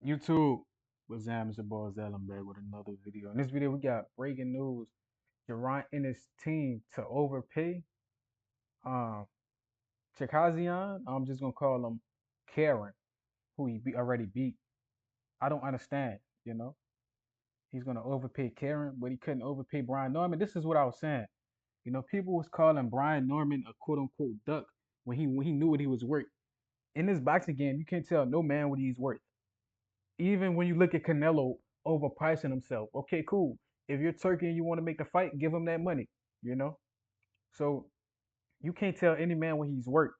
YouTube, what's up? It's your boy Zellenberg with another video. In this video, we got breaking news. Jaron Ennis team to overpay um Chikazian. I'm just gonna call him Karen, who already beat. I don't understand, you know. He's gonna overpay Karen, but he couldn't overpay Brian Norman. This is what I was saying. You know, people was calling Brian Norman a quote unquote duck when he knew what he was worth. In this boxing game, you can't tell no man what he's worth. Even when you look at Canelo overpricing himself, okay, cool. If you're Turkey and you want to make the fight, give him that money, you know? So you can't tell any man what he's worth.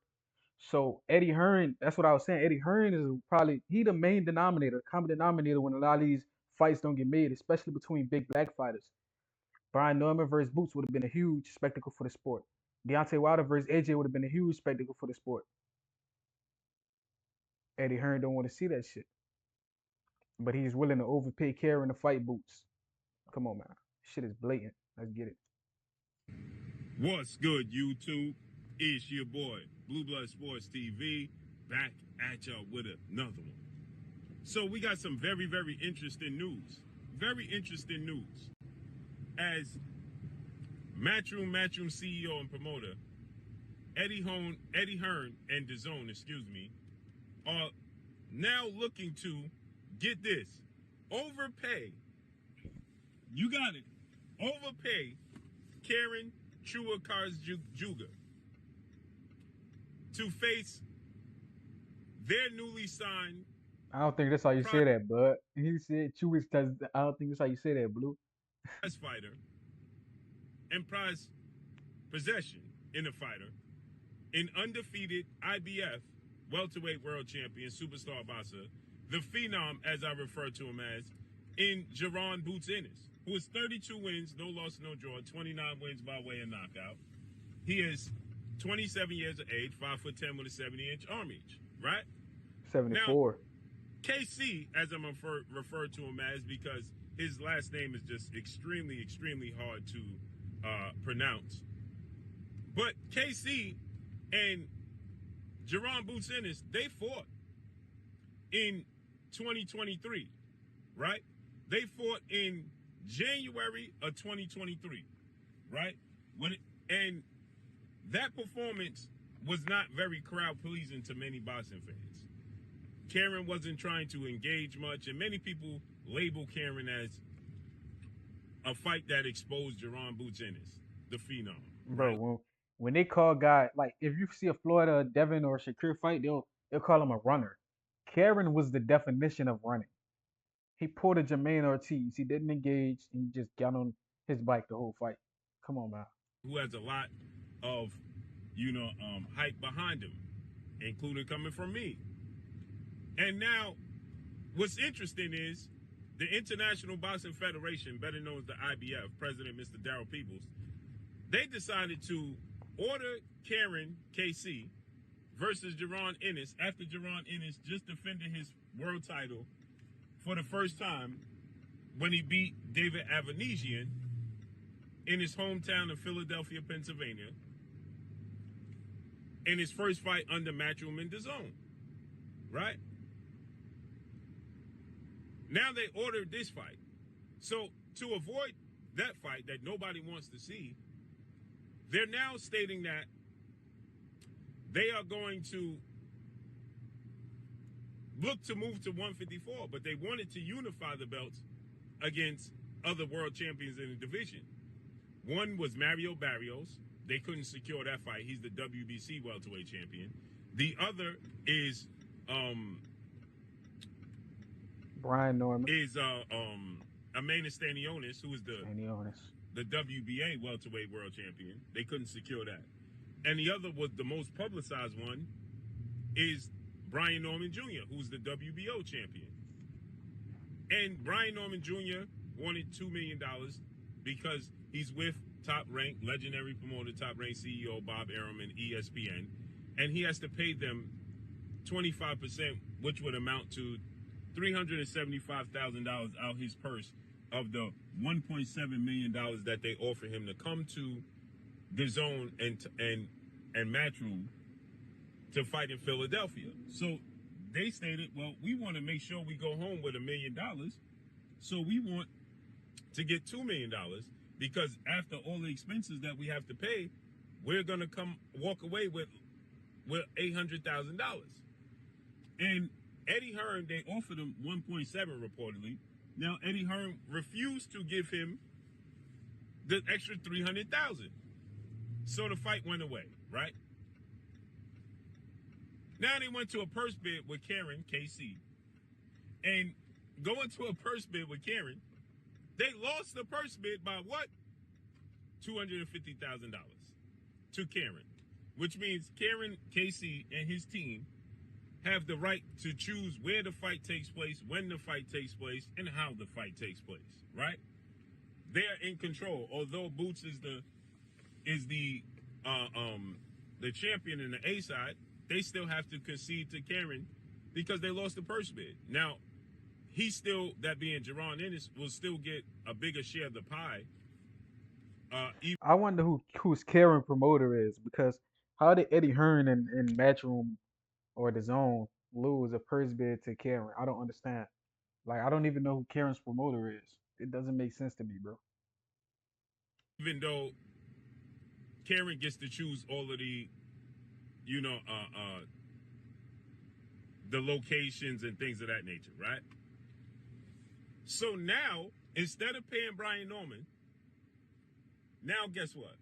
So Eddie Hearn, that's what I was saying. Eddie Hearn is probably he the main denominator, common denominator when a lot of these fights don't get made, especially between big black fighters. Brian Norman versus Boots would have been a huge spectacle for the sport. Deontay Wilder versus AJ would have been a huge spectacle for the sport. Eddie Hearn don't want to see that shit, but he's willing to overpay Karen to fight Boots. Come on, man. Shit is blatant. Let's get it. What's good, YouTube? It's your boy, Blue Blood Sports TV, back at y'all with another one. So we got some very, very interesting news. Very interesting news. As Matchroom CEO and promoter Eddie Hearn and DAZN, are now looking to, get this, overpay. You got it. Overpay Karen Juga to face their newly signed. I don't think that's how you say that, bud. He said Chewy says I don't think that's how you say that, Blue. Prize fighter and prize possession in a fighter, an undefeated IBF welterweight world champion, superstar boxer, the phenom, as I refer to him as, in Jaron Boots Ennis, who is 32 wins, no loss, no draw, 29 wins by way of knockout. He is 27 years of age, 5'10" with a 70-inch arm reach, right? 74. Now, KC, as I'm referred to him as, because his last name is just extremely, extremely hard to pronounce. But KC and Jaron Boots Ennis, they fought in 2023, right? They fought in January of 2023, right? And that performance was not very crowd pleasing to many boxing fans. Karen wasn't trying to engage much, and many people label Karen as a fight that exposed Jaron Boots Ennis, the phenom. Right? Bro, when they call guy like if you see a Florida Devin or Shakur fight, they'll call him a runner. Karen was the definition of running. He pulled a Jermaine Ortiz. He didn't engage. He just got on his bike the whole fight. Come on, man. Who has a lot of, hype behind him, including coming from me. And now, what's interesting is the International Boxing Federation, better known as the IBF, President Mr. Darryl Peoples, they decided to order Karen KC versus Jaron Ennis after Jaron Ennis just defended his world title for the first time when he beat David Avanesian in his hometown of Philadelphia, Pennsylvania, in his first fight under Matchroom and DAZN, right? Now they ordered this fight. So to avoid that fight that nobody wants to see, they're now stating that they are going to look to move to 154, but they wanted to unify the belts against other world champions in the division. One was Mario Barrios. They couldn't secure that fight. He's the WBC welterweight champion. The other is Brian Norman. Is Amanda Stanionis, who is the WBA welterweight world champion. They couldn't secure that. And the other was the most publicized one is Brian Norman Jr., who's the WBO champion. And Brian Norman Jr. wanted $2 million because he's with top-ranked, legendary promoter, top-ranked CEO Bob Arum and ESPN, and he has to pay them 25%, which would amount to $375,000 out his purse of the $1.7 million that they offer him to come to DAZN and Matchroom to fight in Philadelphia. So they stated, well, we want to make sure we go home with $1 million, so we want to get $2 million because after all the expenses that we have to pay, we're gonna come walk away with $800,000. And Eddie Hearn, they offered him 1.7 reportedly. Now Eddie Hearn refused to give him the extra 300,000. So the fight went away, right? Now they went to a purse bid with Karen, KC. And going to a purse bid with Karen, they lost the purse bid by what? $250,000 to Karen. Which means Karen, KC, and his team have the right to choose where the fight takes place, when the fight takes place, and how the fight takes place, right? They're in control. Although Boots is the champion in the A side, they still have to concede to Karen because they lost the purse bid. Now, he still, that being Jaron Ennis, will still get a bigger share of the pie. Even I wonder who's Karen promoter is because how did Eddie Hearn in Matchroom or the Zone lose a purse bid to Karen? I don't understand. Like I don't even know who Karen's promoter is. It doesn't make sense to me, bro. though Karen gets to choose all of the, you know, the locations and things of that nature, right? So now, instead of paying Brian Norman, now guess what?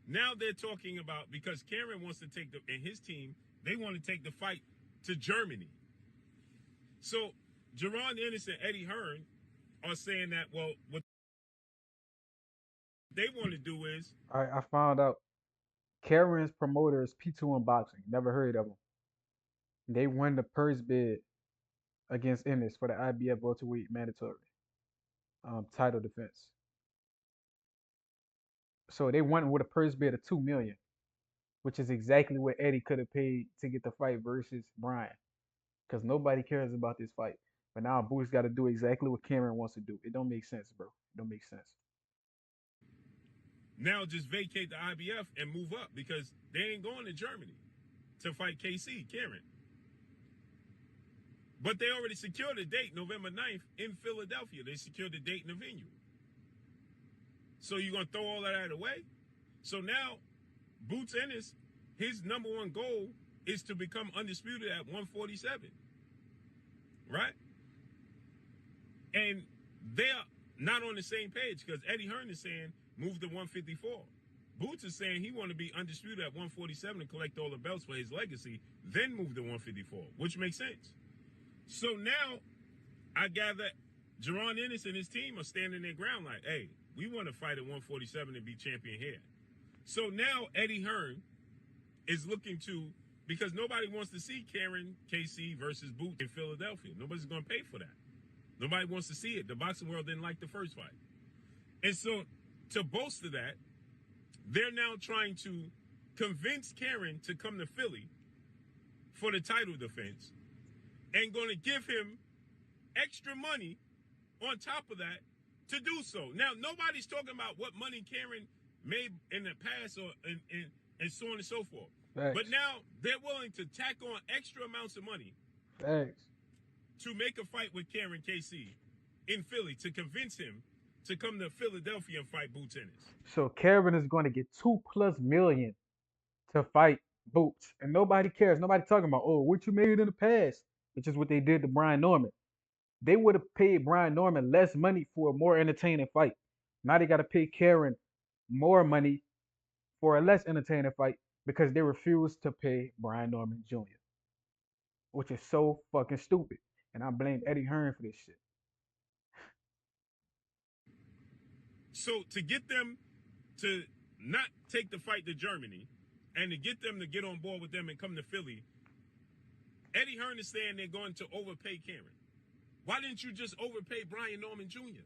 Now they're talking about, because Karen wants to take and his team, they want to take the fight to Germany. So Jaron Ennis and Eddie Hearn are saying that, well, what they want to do is, I found out Karen's promoter is P2 Unboxing. Never heard of them. They won the purse bid against Ennis for the IBF welterweight mandatory title defense. So they won with a purse bid of 2 million, which is exactly what Eddie could have paid to get the fight versus Brian. Because nobody cares about this fight. But now Boots got to do exactly what Cameron wants to do. It don't make sense, bro. It don't make sense. now just vacate the IBF and move up because they ain't going to Germany to fight KC, Karen. But they already secured a date, November 9th, in Philadelphia. They secured the date and the venue. So you're going to throw all of that away? So now, Boots Ennis, his number one goal is to become undisputed at 147. Right? And they're not on the same page because Eddie Hearn is saying move to 154. Boots is saying he want to be undisputed at 147 and collect all the belts for his legacy, then move to 154, which makes sense. So now, I gather Jaron Ennis and his team are standing their ground like, hey, we want to fight at 147 and be champion here. So now Eddie Hearn is looking to, because nobody wants to see Karen KC versus Boots in Philadelphia. Nobody's going to pay for that. Nobody wants to see it. The boxing world didn't like the first fight. And so to bolster that, they're now trying to convince Karen to come to Philly for the title defense and going to give him extra money on top of that to do so. Now, nobody's talking about what money Karen made in the past or and so on and so forth. Thanks. But now they're willing to tack on extra amounts of money Thanks. to make a fight with Karen KC in Philly to convince him to come to Philadelphia and fight Boots Ennis. So Karen is going to get 2+ million to fight Boots, and nobody cares. Nobody talking about what you made in the past, which is what they did to Brian Norman. They would have paid Brian Norman less money for a more entertaining fight. Now they got to pay Karen more money for a less entertaining fight because they refused to pay Brian Norman Jr., which is so fucking stupid. And I blame Eddie Hearn for this shit. So to get them to not take the fight to Germany and to get them to get on board with them and come to Philly, Eddie Hearn is saying they're going to overpay Karen. Why didn't you just overpay Brian Norman Jr.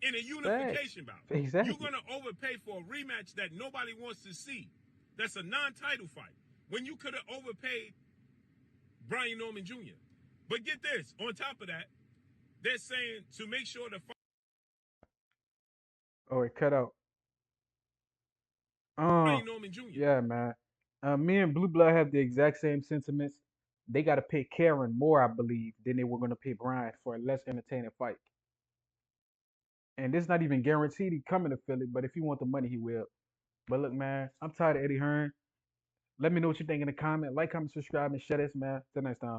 in a unification bout? Exactly. You're going to overpay for a rematch that nobody wants to see. That's a non-title fight. When you could have overpaid Brian Norman Jr. But get this, on top of that, they're saying to make sure the fight Oh, it cut out. Brian Norman Jr. Yeah, man. Me and Blue Blood have the exact same sentiments. they got to pay Karen more, I believe, than they were going to pay Brian for a less entertaining fight. And this not even guaranteed he coming to Philly, but if he want the money, he will. But look, man, I'm tired of Eddie Hearn. Let me know what you think in the comment. Like, comment, subscribe, and share this, man. Till next time.